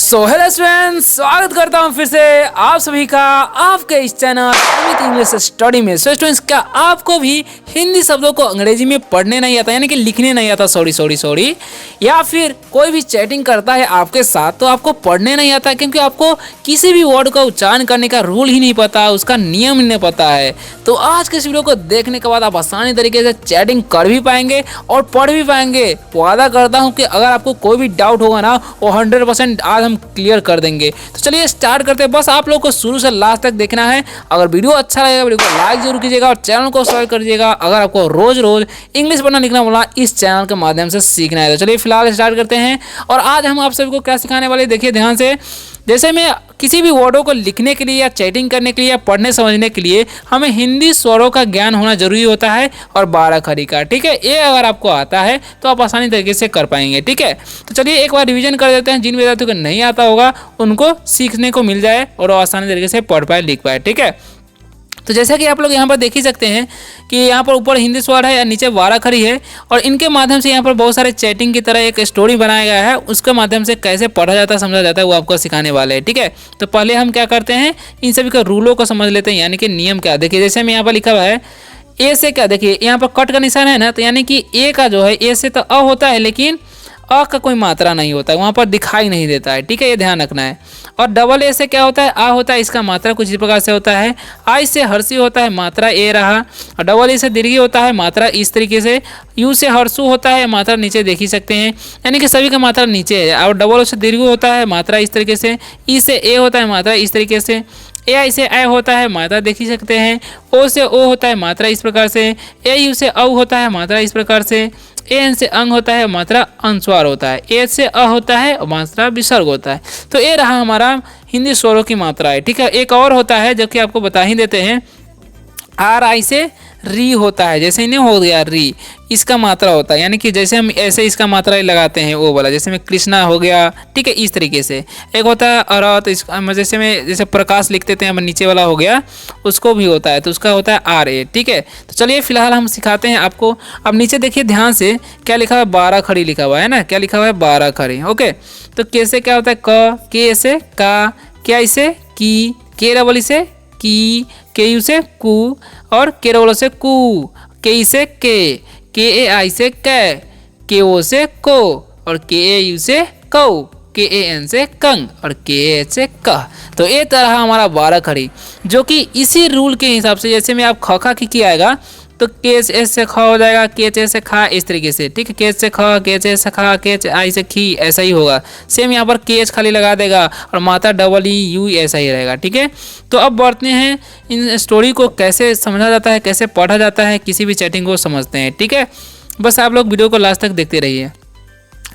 So hello friends, स्वागत करता हूं फिर से आप सभी का आपके इस चैनल अमित इंग्लिश स्टडी में। सो स्टूडेंट्स, क्या आपको भी हिंदी शब्दों को अंग्रेजी में पढ़ने नहीं आता, यानी कि लिखने नहीं आता, सॉरी, या फिर कोई भी चैटिंग करता है आपके साथ तो आपको पढ़ने नहीं आता क्योंकि आपको किसी भी वर्ड का उच्चारण करने का रूल ही नहीं पता, उसका नियम ही नहीं पता है। तो आज के इस वीडियो को देखने के बाद आप आसानी तरीके से चैटिंग कर भी पाएंगे और पढ़ भी पाएंगे। वादा करता हूँ कि अगर आपको कोई भी डाउट होगा ना, वो 100% आज हम क्लियर कर देंगे। तो चलिए स्टार्ट करते हैं। बस आप लोग को शुरू से लास्ट तक देखना है। अगर वीडियो अच्छा लगेगा वीडियो को लाइक जरूर कीजिएगा और चैनल को सब्सक्राइब करिएगा। अगर आपको रोज रोज इंग्लिश पढ़ना लिखना बोला इस चैनल के माध्यम से सीखना है। तो चलिए फिलहाल स्टार्ट करते हैं। और आज हम आप सभी को क्या सिखाने वाले, देखिए ध्यान से। जैसे मैं किसी भी वर्डों को लिखने के लिए या चैटिंग करने के लिए या पढ़ने समझने के लिए हमें हिंदी स्वरों का ज्ञान होना जरूरी होता है और 12 खड़ी का, ठीक है। ये अगर आपको आता है तो आप आसानी तरीके से कर पाएंगे, ठीक है। तो चलिए एक बार रिवीजन कर देते हैं। जिन विद्यार्थियों को नहीं आता होगा उनको सीखने को मिल जाए और वो आसानी तरीके से पढ़ पाए लिख पाए, ठीक है। तो जैसा कि आप लोग यहाँ पर देख ही सकते हैं कि यहाँ पर ऊपर हिंदी स्वर है या नीचे 12 खड़ी है और इनके माध्यम से यहाँ पर बहुत सारे चैटिंग की तरह एक स्टोरी बनाया गया है। उसके माध्यम से कैसे पढ़ा जाता है, समझा जाता है, वो आपको सिखाने वाले हैं, ठीक है। तो पहले हम क्या करते हैं, इन सभी के रूलों को समझ लेते हैं, यानी कि नियम क्या। देखिए जैसे में यहाँ पर लिखा हुआ है ए से क्या, देखिए यहाँ पर कट का निशान है ना, तो यानी कि ए का जो है ए से तो अ होता है, लेकिन अ का कोई मात्रा नहीं होता है, वहाँ पर दिखाई नहीं देता है, ठीक है। ये ध्यान रखना है। और डबल ए से क्या होता है, आ होता है, इसका मात्रा कुछ इस प्रकार से होता है। आई से हर्षी होता है, मात्रा ए रहा। और डबल ए से दीर्घी होता है, मात्रा इस तरीके से। यू से हर्षु होता है, मात्रा नीचे देख ही सकते हैं, यानी कि सभी का मात्रा नीचे है। और डबल ओ से दीर्घ होता है, मात्रा इस तरीके से। ई से ए होता है, मात्रा इस तरीके से। ए आई से ए होता है, मात्रा देख ही सकते हैं। ओ से ओ होता है, मात्रा इस प्रकार से। ए यू से औ होता है, मात्रा इस प्रकार से। ए एन से अंग होता है, मात्रा अनुस्वार होता है। ए से अ होता है और मात्रा विसर्ग होता है। तो ये रहा हमारा हिंदी स्वरों की मात्रा है, ठीक है। एक और होता है जो कि आपको बता ही देते हैं। आर आई से री होता है, जैसे इन्हें हो गया री, इसका मात्रा होता है, यानी कि जैसे हम ऐसे इसका मात्रा लगाते हैं वो वाला, जैसे में कृष्णा हो गया, ठीक है, इस तरीके से। एक होता है अरत, जैसे में जैसे प्रकाश लिख देते हैं, नीचे वाला हो गया, उसको भी होता है, तो उसका होता है आर ए, ठीक है। तो चलिए फिलहाल हम सिखाते हैं आपको। अब नीचे देखिए ध्यान से, क्या लिखा हुआ है, 12 खड़ी लिखा हुआ है ना, क्या लिखा हुआ है, 12 खड़ी, ओके। तो कैसे क्या होता है, क, के से का, क्या इसे की, के रबली से की, के यू से कु और के रबल से कु, के से के ए आई से कै, के ओ से को और के ए यू से कौ, के ए एन से कंग और के ए से कह। तो ये तरह हमारा 12 खड़ी, जो कि इसी रूल के हिसाब से, जैसे में आप ख की आएगा तो के एस से ख हो जाएगा, के एच से खा, इस तरीके से, ठीक है। के से ख, के एच से खा, के एच आई से खी, ऐसा ही होगा। सेम यहाँ पर के एच खाली लगा देगा और मात्रा डबल ई यू ऐसा ही रहेगा, ठीक है। तो अब बढ़ते हैं इन स्टोरी को कैसे समझा जाता है, कैसे पढ़ा जाता है, किसी भी चैटिंग को समझते हैं, ठीक है। बस आप लोग वीडियो को लास्ट तक देखते रहिए।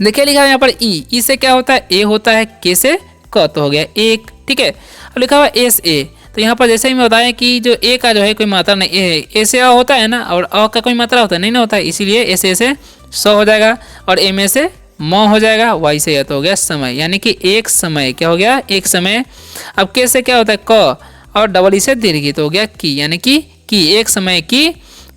देखिए लिखा है यहाँ पर ई से क्या होता है, ए होता है, के से क तो हो गया एक, ठीक है। अब लिखा हुआ एस ए, तो यहाँ पर जैसे ही मैं बताएं कि जो ए का जो है कोई मात्रा नहीं, ए से अ होता है ना, और अ का कोई मात्रा होता है नहीं ना होता है, इसीलिए एस ए से स हो जाएगा और एम ए से म हो जाएगा, वाई से या तो हो गया समय, यानी कि एक समय, क्या हो गया, एक समय। अब के से क्या होता है, क और डबल ई से दीर्घी तो हो गया की, यानी कि एक समय की।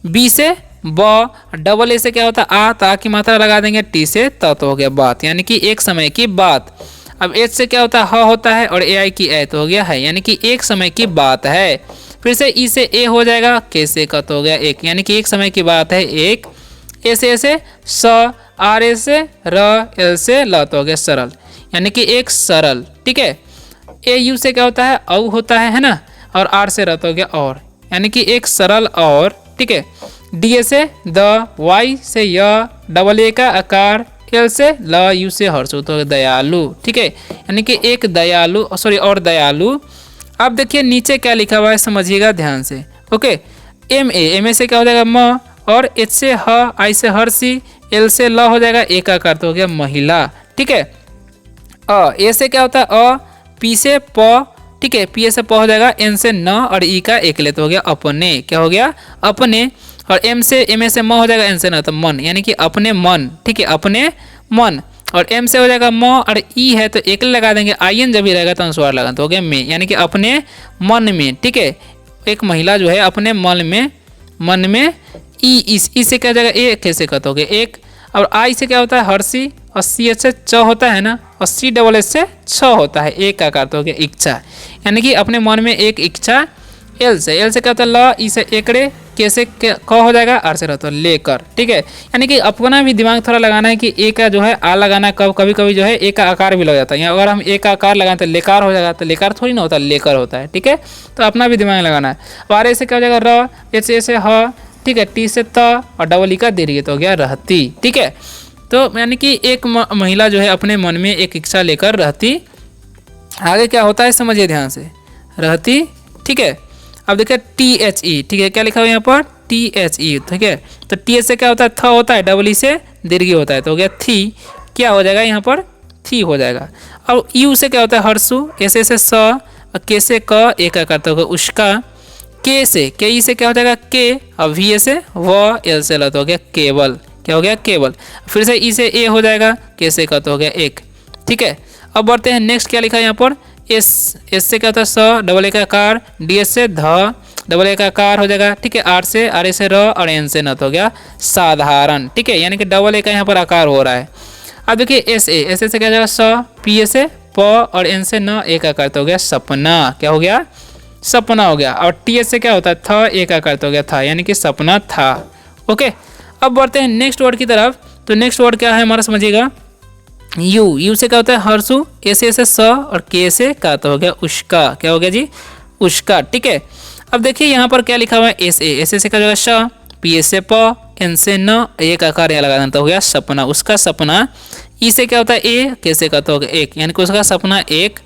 बी से ब, डबल ए से क्या होता है आ, ता की मात्रा लगा देंगे, टी से त तो हो गया बात, यानी कि एक समय की बात। अब एच से क्या होता है, ह होता है और ए आई की ए तो हो गया है, यानी कि एक समय की बात है। फिर से ई से ए हो जाएगा, के से क तो हो गया एक, यानी कि एक समय की बात है एक। ए से स, आर ए से र, एल से ल तो हो गया सरल, यानी कि एक सरल, ठीक है। ए यू से क्या होता है, औ होता है ना, और आर से र तो हो गया और, यानी कि एक सरल और, ठीक है। डी ए से द, वाई से य, डबल ए का आकार, एल से ल, यू से हर्षु तो दयालु, ठीक है, यानी कि एक दयालु, सॉरी और दयालु। अब देखिए नीचे क्या लिखा हुआ है, समझिएगा ध्यान से, ओके। एम ए से क्या हो जाएगा म, और एच से ह, आई से हर्षी, एल से ल हो जाएगा, एक आकार तो हो गया महिला, ठीक है। ए से क्या होता है अ, पी से प, ठीक है, पी से प हो जाएगा, एन से न और ई का एक ले तो हो गया अपने, क्या हो गया अपने। और एम ए से म हो जाएगा, एन से न तो मन, यानी कि अपने मन, ठीक है, अपने मन। और एम से हो जाएगा म और ई है तो एक लगा देंगे, आई एन जब भी रहेगा तो अनुस्वार लगा तो हो गया में, यानी कि अपने मन में, ठीक है। एक महिला जो है अपने मन में ई, इस से क्या हो जाएगा, ए कैसे कत हो गया एक। और आई से क्या होता है हर्षी, और सी एच से च होता है ना, और सी डबल एस से छ होता है, एक का आकार तो हो गया इच्छा। यानी कि अपने मन में एक इच्छा। एल से क्या होता है ल, ई से एकड़े, के से क हो जाएगा, आर से रहता है लेकर। ठीक है, यानी कि अपना भी दिमाग थोड़ा लगाना है कि ए का जो है आ लगाना, कभी कभी जो है ए का आकार भी लग जाता है। यहाँ अगर हम ए का आकार लगाएं तो लेकार हो जाएगा, तो लेकार थोड़ी ना होता, लेकर होता है। ठीक है, तो अपना भी दिमाग लगाना है। और ए से क्या हो जाएगा र, एच से ह, ठीक है, टी से त और डबल ई का दीर्घ तो हो गया रहती। ठीक है, तो यानी कि एक महिला जो है अपने मन में एक इच्छा लेकर रहती। आगे क्या होता है समझिए ध्यान से, रहती। ठीक है, अब देखिए टी एच ई, ठीक है, क्या लिखा हुआ है यहाँ पर टी एच ई। ठीक है, तो टी एच से क्या होता है थ होता है, डबल ई से दीर्घ होता है, तो हो गया थी। क्या हो जाएगा यहाँ पर थी हो जाएगा। अब यू से क्या होता है हर्षु, एस से स, और के से क, एक का करता होगा उसका। के से के ई से क्या हो जाएगा के, और वी से व, एल से लत हो गया केवल। क्या हो गया केवल। फिर से ई से ए हो जाएगा, के से का तो हो गया एक। ठीक है, अब बढ़ते हैं नेक्स्ट, क्या लिखा है यहाँ पर एस से क्या होता है स, डबल ए का आकार, डी एस से ध, डबल ए का आकार हो जाएगा। ठीक है, आर से र, और एन से न तो हो गया साधारण। ठीक है, यानी कि डबल ए का यहाँ पर आकार हो रहा है। अब देखिए एस ए से क्या हो जाएगा स, पी ए से प, और एन से न, एक आकार तो हो गया सपना। क्या हो गया सपना हो गया। और टी एस से क्या होता है थ, एक आकार तो हो गया था, यानी कि सपना था। ओके, अब बढ़ते हैं नेक्स्ट वर्ड की तरफ। तो नेक्स्ट वर्ड क्या है हमारा समझिएगा, यू से क्या होता है हर्षु, ए से स, और के से का तो हो गया उसका। क्या हो गया जी उसका। ठीक है, अब देखिए यहाँ पर क्या लिखा हुआ है एस ए से क्या हो जाएगा श, पी एस से प, एन से न, एक आकार यहाँ लगा देना तो हो गया सपना, उसका सपना। ई से क्या होता है ए, के से का तो हो गया एक, यानी कि उसका सपना एक।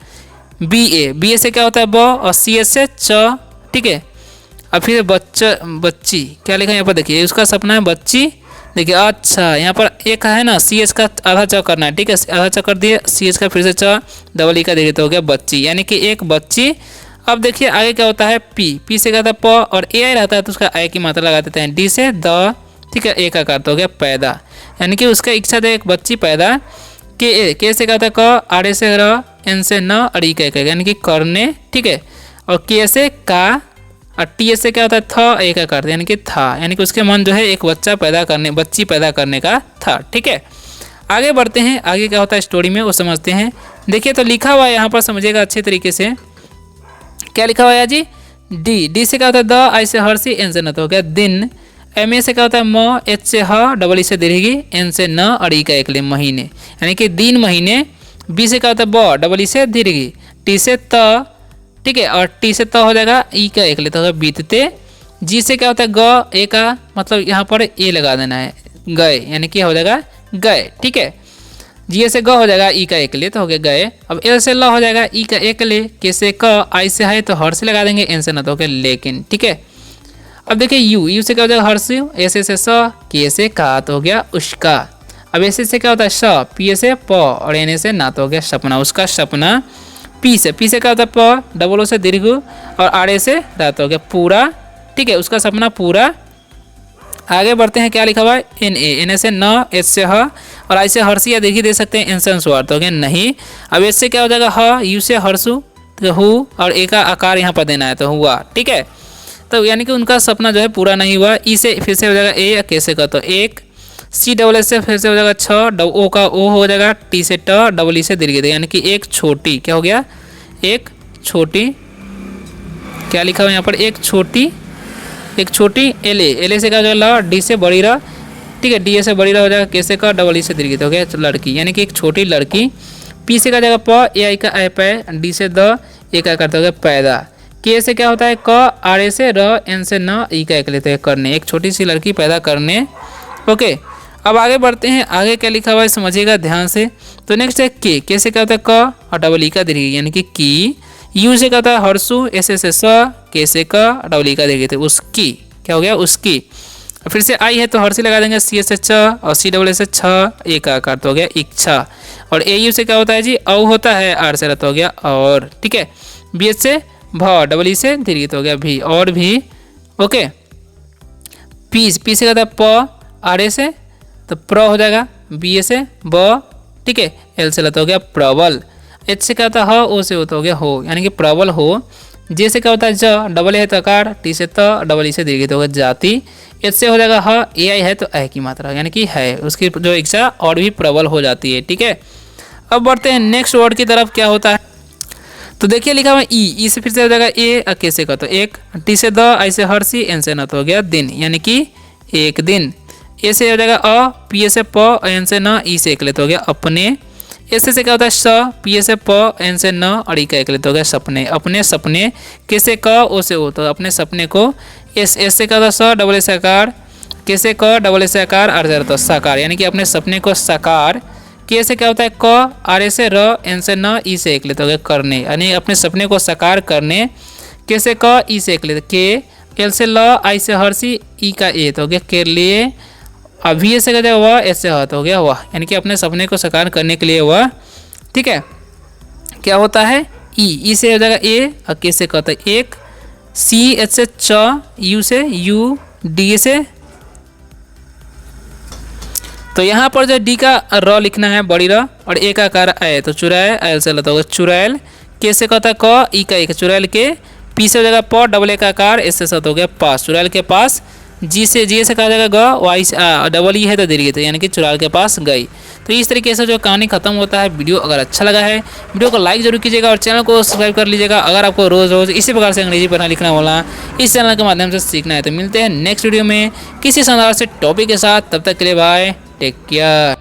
बी ए से क्या होता है ब, और सी एस से च। ठीक है, अब फिर बच्ची, क्या लिखा है यहाँ पर देखिए, उसका सपना है बच्ची। देखिए अच्छा, यहाँ पर एक है ना सी एच का आधा च करना है। ठीक है, आधा च कर दिए, सी एच का फिर से च, डबल ई का दे तो हो गया बच्ची, यानी कि एक बच्ची। अब देखिए आगे क्या होता है पी से क्या होता है प, और ए आई रहता है तो उसका आई की मात्रा लगा देते हैं, डी से द। ठीक है, ए का आकार तो हो गया पैदा, यानी कि उसका इच्छा था एक बच्ची पैदा। के से क्या होता है क, आर से र, एन से न, और ई का यानी कि करने। ठीक है, और के से का, और टी एस से क्या होता है थ, एक का करते यानी कि था, यानी कि उसके मन जो है एक बच्ची पैदा करने का था। ठीक है, आगे बढ़ते हैं, आगे क्या होता है स्टोरी में वो समझते हैं। देखिए तो लिखा हुआ है यहाँ पर, समझिएगा अच्छे तरीके से। क्या लिखा हुआ है जी, डी से क्या होता है द, आई से हर्षी, एन से न तो हो गया दिन। एम ए से क्या होता है म, एच से ह, डबल ई से दीर्घी, एन से न, और ई का एक ले महीने, यानी कि दिन महीने। बी से क्या होता है ब, डबल ई से दीर्घी, टी से त। ठीक है, और टी से त हो जाएगा, ई का एक लेता होगा बीतते। जी से क्या होता है ग, ए का मतलब यहाँ पर ए लगा देना है, गए, यानी कि हो जाएगा गए। ठीक है, जी से ग हो जाएगा, ई का एक ले तो हो गया गए। अब एल से ल हो जाएगा, ई का एक ले, के से क, आई से है तो हर से लगा देंगे, एन से न तो हो गया लेकिन। ठीक है, अब देखिए यू से क्या हो जाएगा हर्ष, एस से स, के से का तो हो गया उसका। अब एस से क्या होता है श, पी से प, और एन से ना तो हो गया सपना, उसका सपना। पी से क्या होता है प, डबल ओ से दीर्घ, और आर ए से रात हो गया पूरा। ठीक है, उसका सपना पूरा। आगे बढ़ते हैं, क्या लिखा हुआ है एन ए से न, एच से ह, और आई से हर्षी या दीर्घी दे सकते हैं, एन से अनुस्वार तो हो गया नहीं। अब एच से क्या हो जाएगा ह, यू से हर्षु तो हु, और ए का आकार यहाँ पर देना है तो हुआ। ठीक है, तो यानी कि उनका सपना जो है पूरा नहीं हुआ। ई से फिर से हो जाएगा ए, या के से का तो एक। सी डबल एस से फिर से हो जाएगा छ, ओ का ओ हो जाएगा, टी से ट, डबल ई से दीर्घ, यानी कि एक छोटी। क्या हो गया एक छोटी। क्या लिखा हुआ यहाँ पर एक छोटी एल से क्या हो जाएगा ल, डी से बड़ी र। ठीक है, डी से बड़ी र हो जाएगा, के से का, डबल ई से दीर्घ हो गया लड़की, यानी कि एक छोटी लड़की। पी से क्या जाएगा प, ए आई का ए पै, डी से द, ए का करता होगा पैदा। के से क्या होता है क, आर ए से र, एन से न, ई का एक लेते हैं करने, एक छोटी सी लड़की पैदा करने। ओके, अब आगे बढ़ते हैं, आगे क्या लिखा हुआ है समझिएगा ध्यान से। तो नेक्स्ट है के से क्या होता है क, और डबल ई का दीर्घ, यानी कि की। यू से क्या होता है हर्षु, एस से स, के से क, डबल ई का दीर्घ, उसकी। क्या हो गया उसकी। फिर से आई है तो हर्षी लगा देंगे, सी से च, और सी डबल से छ, ए का आकार तो हो गया इच्छा। और ए यू से क्या होता है जी औ होता है, आर से रहता हो गया और। ठीक है, बी एच से भ, डबल ई से दीर्घ हो गया भी, और भी। ओके, पी से क्या होता है प, आर ए से तो प्र हो जाएगा, बी ए से ब। ठीक है, एल से रहता हो गया प्रबल। एच से क्या होता है ह, ओ से होता हो गया हो, यानी कि प्रबल हो। जे से क्या होता है ज, डबल ए है तो आकार, टी से त, डबल ई से दीर्घ हो गया जाति। एच से हो जाएगा ह, ए आई है तो ए की मात्रा, यानी कि है, उसकी जो इच्छा और भी प्रबल हो जाती है। ठीक है, अब बढ़ते हैं नेक्स्ट वर्ड की तरफ, क्या होता है। तो देखिए लिखा हुआ ई से फिर से हो जाएगा ए, के से का तो एक, टी से द, आई से हर्षी, एन से न तो हो गया दिन, यानी कि एक दिन। ए से हो जाएगा अ, पी से प, एन से न, ई से एक ले तो हो गया अपने। एस से क्या होता है स, पी से प, एन से न और ई का एक ले तो हो गया सपने, अपने सपने। के से क, ओ से ओ तो अपने सपने को। एस से क्या होता है स, डबल एस आकार, के से क, डबल एस आकार, आर से तो साकार, यानी कि अपने सपने को साकार। के से क्या होता है क, आर से र, एन से न, ई से एक लेते हो गए करने, यानी अपने सपने को साकार करने। के से क, ई से एक लेते के, एल से ल, आई से हर्षी, ई का ए तो हो गया के लिए। अभी से क्या वह, एस से ह तो हो गया वह, यानी कि अपने सपने को साकार करने के लिए वह। ठीक है, क्या होता है ई से हो जाएगा ए, और के से कहता है एक, सी एच से च, यू से यू, डी से। तो यहाँ पर जो डी का र लिखना है बड़ी र, और ए का आकार ए तो चुराए, एल से लता होगा चुराएल। के से कहता है क, ई का एक चुराएल के। पी से हो जाएगा प, डबल ए का आकार, एस से सत हो गया पास, चुराएल के पास। जी से कहा जाएगा ग, वाई से डबल ई है तो दीर्घ तो यानी कि चुराएल के पास गई। तो इस तरीके से जो कहानी खत्म होता है। वीडियो अगर अच्छा लगा है, वीडियो को लाइक जरूर कीजिएगा और चैनल को सब्सक्राइब कर लीजिएगा। अगर आपको रोज़ रोज़ इसी प्रकार से अंग्रेजी पढ़ना लिखना बोला इस चैनल के माध्यम से सीखना है, तो मिलते हैं नेक्स्ट वीडियो में किसी शानदार से टॉपिक के साथ। तब तक के लिए बाय, टेक केयर।